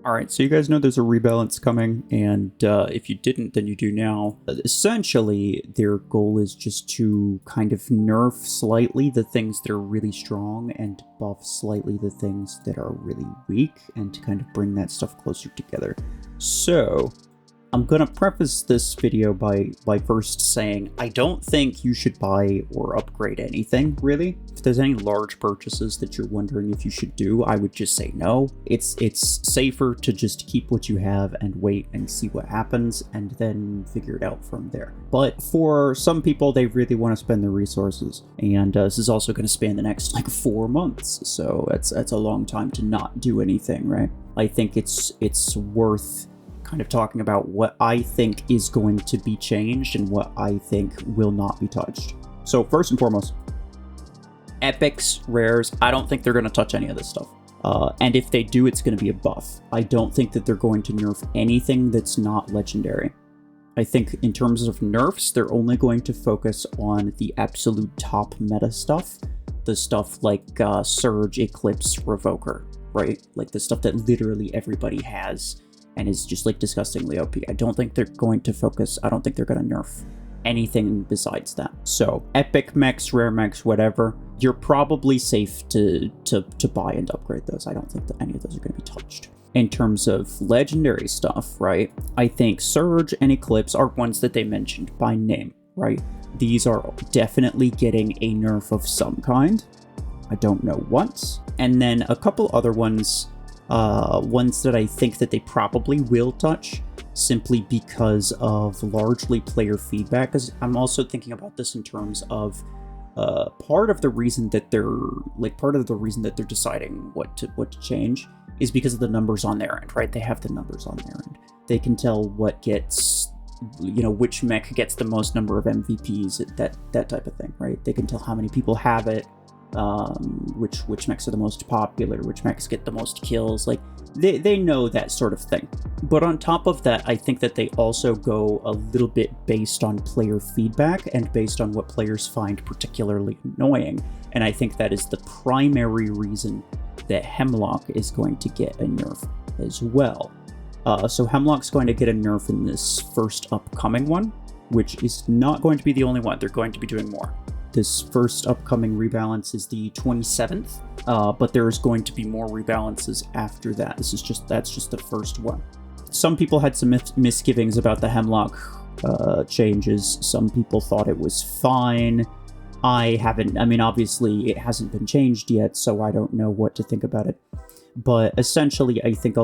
Alright, so you guys know there's a rebalance coming, and if you didn't, then you do now. Essentially, their goal is just to kind of nerf slightly the things that are really strong and buff slightly the things that are really weak, and to kind of bring that stuff closer together. So, I'm gonna preface this video by first saying I don't think you should buy or upgrade anything, really. If there's any large purchases that you're wondering if you should do, I would just say no. It's safer to just keep what you have and wait and see what happens and then figure it out from there. But for some people, they really want to spend their resources, and this is also going to span the next like 4 months, so that's a long time to not do anything, right? I think it's worth kind of talking about what I think is going to be changed and what I think will not be touched. So first and foremost, epics, rares, I don't think they're going to touch any of this stuff. And if they do, it's going to be a buff. I don't think that they're going to nerf anything that's not legendary. I think in terms of nerfs, they're only going to focus on the absolute top meta stuff. The stuff like Surge, Eclipse, Revoker, right? Like the stuff that literally everybody has and is just like disgustingly OP. I don't think they're going to focus, I don't think they're going to nerf anything besides that. So epic mechs, rare mechs, whatever, you're probably safe to buy and upgrade those. I don't think that any of those are going to be touched. In terms of legendary stuff, right, I think Surge and Eclipse are ones that they mentioned by name, right? These are definitely getting a nerf of some kind. I don't know what. And then a couple other ones that I think that they probably will touch, simply because of largely player feedback. Because I'm also thinking about this in terms of part of the reason that they're deciding what to change is because of the numbers on their end, right? They have the numbers on their end. They can tell what gets, which mech gets the most number of MVPs, that type of thing, right? They can tell how many people have it, which mechs are the most popular, which mechs get the most kills, like they know that sort of thing. But on top of that, I think that they also go a little bit based on player feedback and based on what players find particularly annoying, and I think that is the primary reason that Hemlock is going to get a nerf as well. So Hemlock's going to get a nerf in this first upcoming one, which is not going to be the only one. They're going to be doing more. This first upcoming rebalance is the 27th, but there's going to be more rebalances after that. That's just the first one. Some people had some misgivings about the Hemlock changes. Some people thought it was fine. Obviously it hasn't been changed yet, so I don't know what to think about it. But essentially, I think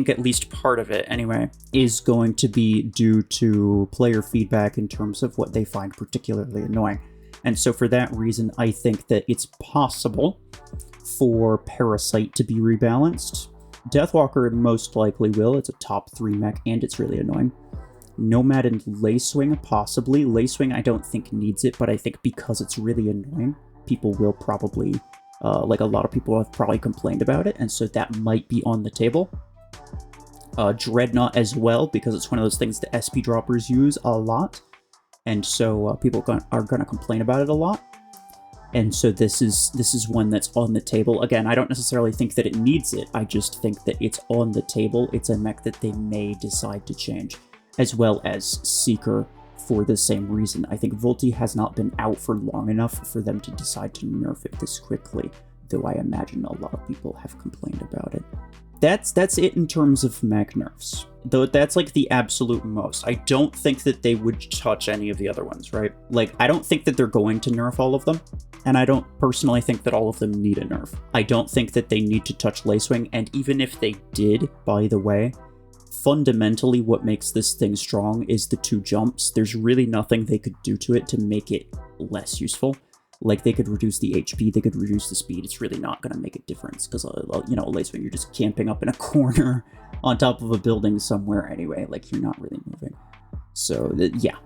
at least part of it, anyway, is going to be due to player feedback in terms of what they find particularly annoying. And so for that reason, I think that it's possible for Parasite to be rebalanced. Deathwalker most likely will. It's a top 3 mech, and it's really annoying. Nomad and Lacewing, possibly. Lacewing, I don't think needs it, but I think because it's really annoying, people will probably, a lot of people have probably complained about it, and so that might be on the table. Dreadnought as well, because it's one of those things that SP droppers use a lot, and so people are going to complain about it a lot. And so this is one that's on the table. Again, I don't necessarily think that it needs it, I just think that it's on the table. It's a mech that they may decide to change, as well as Seeker for the same reason. I think Volti has not been out for long enough for them to decide to nerf it this quickly, though I imagine a lot of people have complained about it. That's it in terms of mech nerfs. Though that's like the absolute most. I don't think that they would touch any of the other ones, right? Like, I don't think that they're going to nerf all of them, and I don't personally think that all of them need a nerf. I don't think that they need to touch Lacewing, and even if they did, by the way, fundamentally what makes this thing strong is the 2 jumps. There's really nothing they could do to it to make it less useful. Like, they could reduce the HP, they could reduce the speed. It's really not going to make a difference, because, Lacewing, you're just camping up in a corner on top of a building somewhere anyway. Like, you're not really moving. So, yeah.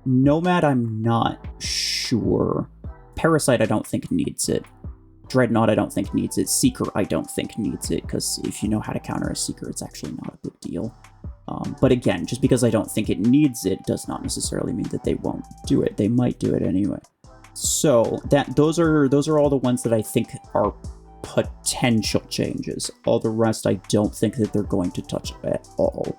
Nomad, I'm not sure. Parasite, I don't think needs it. Dreadnought, I don't think needs it. Seeker, I don't think needs it, because if you know how to counter a Seeker, it's actually not a big deal. But again, just because I don't think it needs it does not necessarily mean that they won't do it. They might do it anyway. So those are all the ones that I think are potential changes. All the rest, I don't think that they're going to touch at all.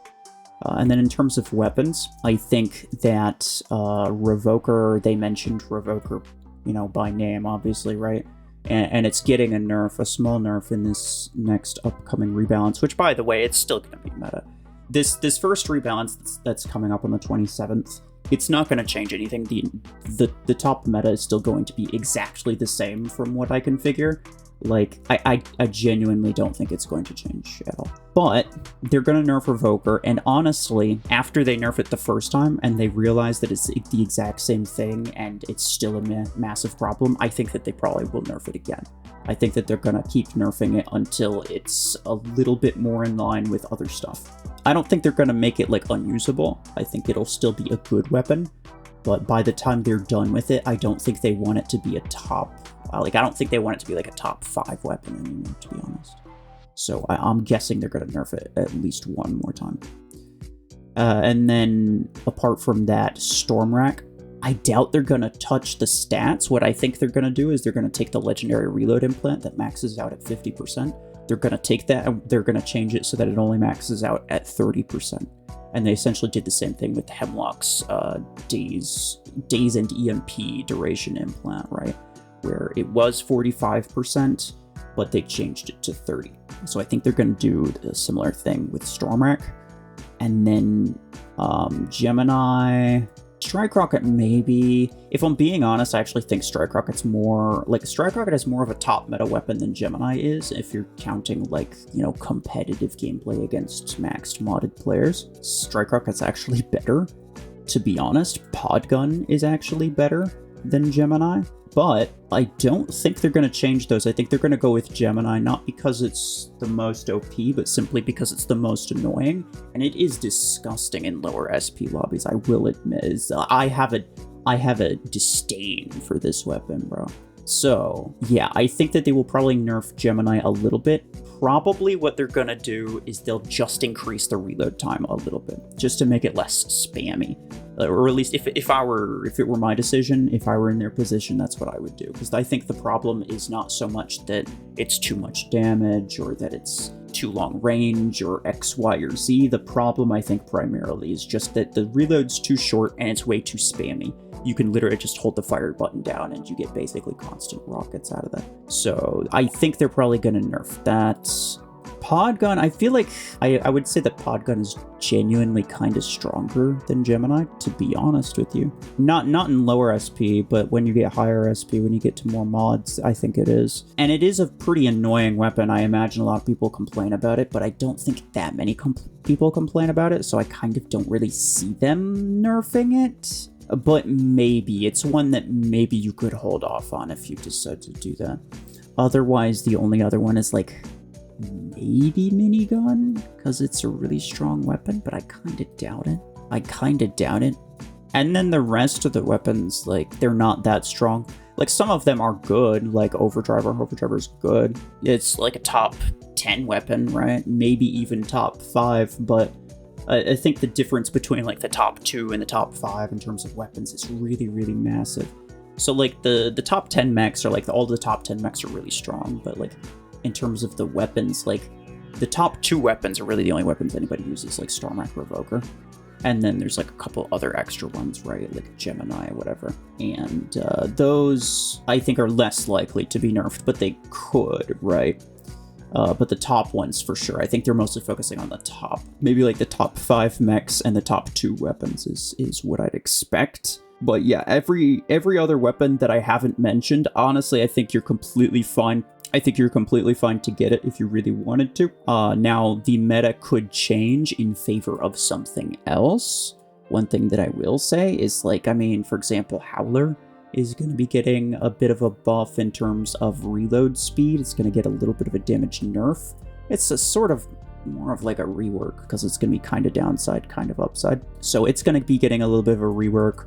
And then in terms of weapons, I think that Revoker, they mentioned Revoker, you know, by name, obviously, right? And it's getting a nerf, a small nerf in this next upcoming rebalance, which, by the way, it's still going to be meta. This first rebalance that's coming up on the 27th, it's not going to change anything. The top meta is still going to be exactly the same from what I can figure. Like, I genuinely don't think it's going to change at all. But they're going to nerf Revoker, and honestly, after they nerf it the first time and they realize that it's the exact same thing and it's still a massive problem, I think that they probably will nerf it again. I think that they're going to keep nerfing it until it's a little bit more in line with other stuff. I don't think they're going to make it, like, unusable. I think it'll still be a good weapon, but by the time they're done with it, I don't think they want it to be a top... I don't think they want it to be, like, a top 5 weapon anymore, to be honest. So I'm guessing they're going to nerf it at least one more time. And then, apart from that, Stormrack, I doubt they're going to touch the stats. What I think they're going to do is they're going to take the legendary reload implant that maxes out at 50%. They're going to take that and they're going to change it so that it only maxes out at 30%. And they essentially did the same thing with Hemlock's days and EMP duration implant, right? Where it was 45%, but they changed it to 30. So I think they're going to do a similar thing with Stormrack. And then Gemini... Strike Rocket, maybe. If I'm being honest, I actually think Strike Rocket's more... Like, Strike Rocket is more of a top meta weapon than Gemini is, if you're counting, like, you know, competitive gameplay against maxed modded players. Strike Rocket's actually better, to be honest. Podgun is actually better than Gemini. But I don't think they're going to change those. I think they're going to go with Gemini, not because it's the most OP, but simply because it's the most annoying. And it is disgusting in lower SP lobbies, I will admit. I have a disdain for this weapon, bro. So, yeah, I think that they will probably nerf Gemini a little bit. Probably what they're going to do is they'll just increase the reload time a little bit, just to make it less spammy. Or at least if it were my decision, if I were in their position, that's what I would do. Because I think the problem is not so much that it's too much damage or that it's too long range or X, Y, or Z. The problem, I think, primarily is just that the reload's too short and it's way too spammy. You can literally just hold the fire button down and you get basically constant rockets out of that. So I think they're probably going to nerf that. Podgun, I feel like I would say that Podgun is genuinely kind of stronger than Gemini, to be honest with you. Not in lower SP, but when you get higher SP, when you get to more mods, I think it is. And it is a pretty annoying weapon. I imagine a lot of people complain about it, but I don't think that many people complain about it, so I kind of don't really see them nerfing it. But maybe. It's one that maybe you could hold off on if you decide to do that. Otherwise, the only other one is, like, maybe minigun, because it's a really strong weapon, but I kind of doubt it. And then the rest of the weapons, like, they're not that strong. Like, some of them are good, like Overdriver's good. It's like a top 10 weapon, right? Maybe even top 5, but I think the difference between, like, the top 2 and the top 5 in terms of weapons is really, really massive. So, like, the top 10 mechs are, like, all the top 10 mechs are really strong, but, like, in terms of the weapons, like, the top 2 weapons are really the only weapons anybody uses, like Stormrack, Revoker. And then there's, like, a couple other extra ones, right? Like Gemini or whatever. And those, I think, are less likely to be nerfed, but they could, right? But the top ones, for sure. I think they're mostly focusing on the top. Maybe, like, the top 5 mechs and the top 2 weapons is what I'd expect. But yeah, every other weapon that I haven't mentioned, honestly, I think you're completely fine. I think you're completely fine to get it if you really wanted to. Now, the meta could change in favor of something else. One thing that I will say is, like, I mean, for example, Howler is going to be getting a bit of a buff in terms of reload speed. It's going to get a little bit of a damage nerf. It's a sort of more of like a rework, because it's going to be kind of downside, kind of upside. So it's going to be getting a little bit of a rework.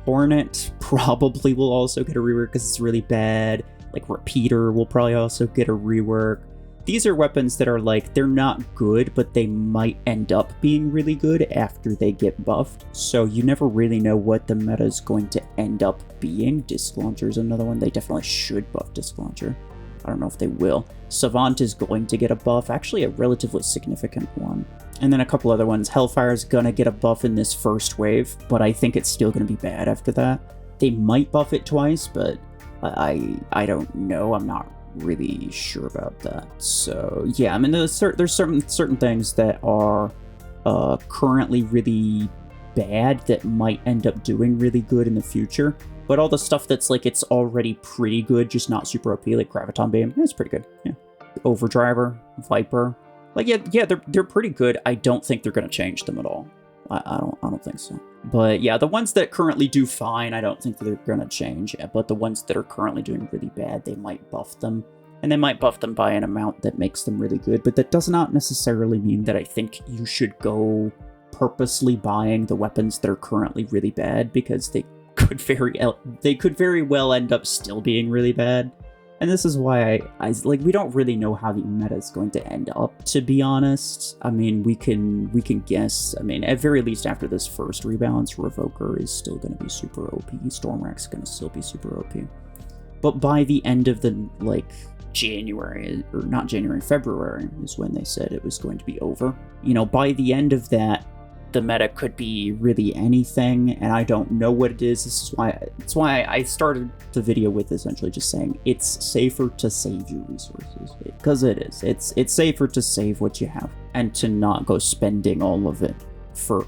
Hornet probably will also get a rework because it's really bad. Like, Repeater will probably also get a rework. These are weapons that are, like, they're not good, but they might end up being really good after they get buffed. So you never really know what the meta is going to end up being. Disc Launcher is another one. They definitely should buff Disc Launcher. I don't know if they will. Savant is going to get a buff, actually a relatively significant one. And then a couple other ones. Hellfire's gonna get a buff in this first wave, but I think it's still gonna be bad after that. They might buff it twice, but I don't know. I'm not really sure about that. So yeah, I mean, there's certain things that are currently really bad that might end up doing really good in the future. But all the stuff that's like, it's already pretty good, just not super OP, like Graviton Beam, it's pretty good. Yeah. Overdriver, Viper, like yeah, they're pretty good. I don't think they're gonna change them at all. I don't think so. But yeah, the ones that currently do fine, I don't think they're gonna change. But the ones that are currently doing really bad, they might buff them. And they might buff them by an amount that makes them really good. But that does not necessarily mean that I think you should go purposely buying the weapons that are currently really bad, because they could very well end up still being really bad. And this is why I like, we don't really know how the meta is going to end up, to be honest. I mean, we can guess. I mean, at very least after this first rebalance, Revoker is still going to be super OP. Stormrack's going to still be super OP. But by the end of the, like, January, or not January, February is when they said it was going to be over. You know, by the end of that, the meta could be really anything, and I don't know what it is. That's why I started the video with essentially just saying it's safer to save your resources, because it is. It's safer to save what you have and to not go spending all of it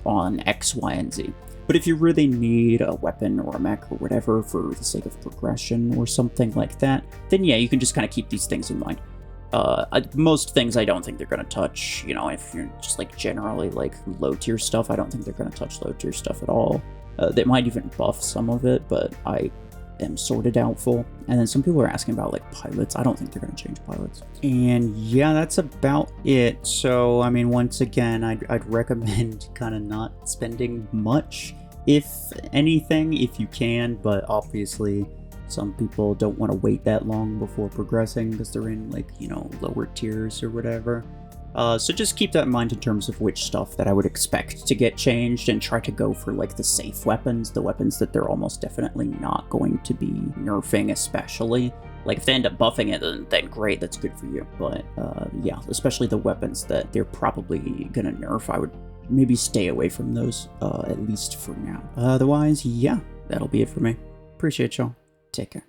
on X, Y, and Z. But if you really need a weapon or a mech or whatever for the sake of progression or something like that, then yeah, you can just kind of keep these things in mind. Most things I don't think they're going to touch. You know, if you're just like generally like low tier stuff, I don't think they're going to touch low tier stuff at all. They might even buff some of it, but I am sort of doubtful. And then some people are asking about like pilots. I don't think they're going to change pilots. And yeah, that's about it. So I mean, once again, I'd recommend kind of not spending much, if anything, if you can. But obviously, some people don't want to wait that long before progressing because they're in, like, you know, lower tiers or whatever. So just keep that in mind in terms of which stuff that I would expect to get changed, and try to go for, like, the safe weapons, the weapons that they're almost definitely not going to be nerfing especially. Like, if they end up buffing it, then great, that's good for you. But, yeah, especially the weapons that they're probably gonna nerf, I would maybe stay away from those, at least for now. Otherwise, yeah, that'll be it for me. Appreciate y'all. Take care.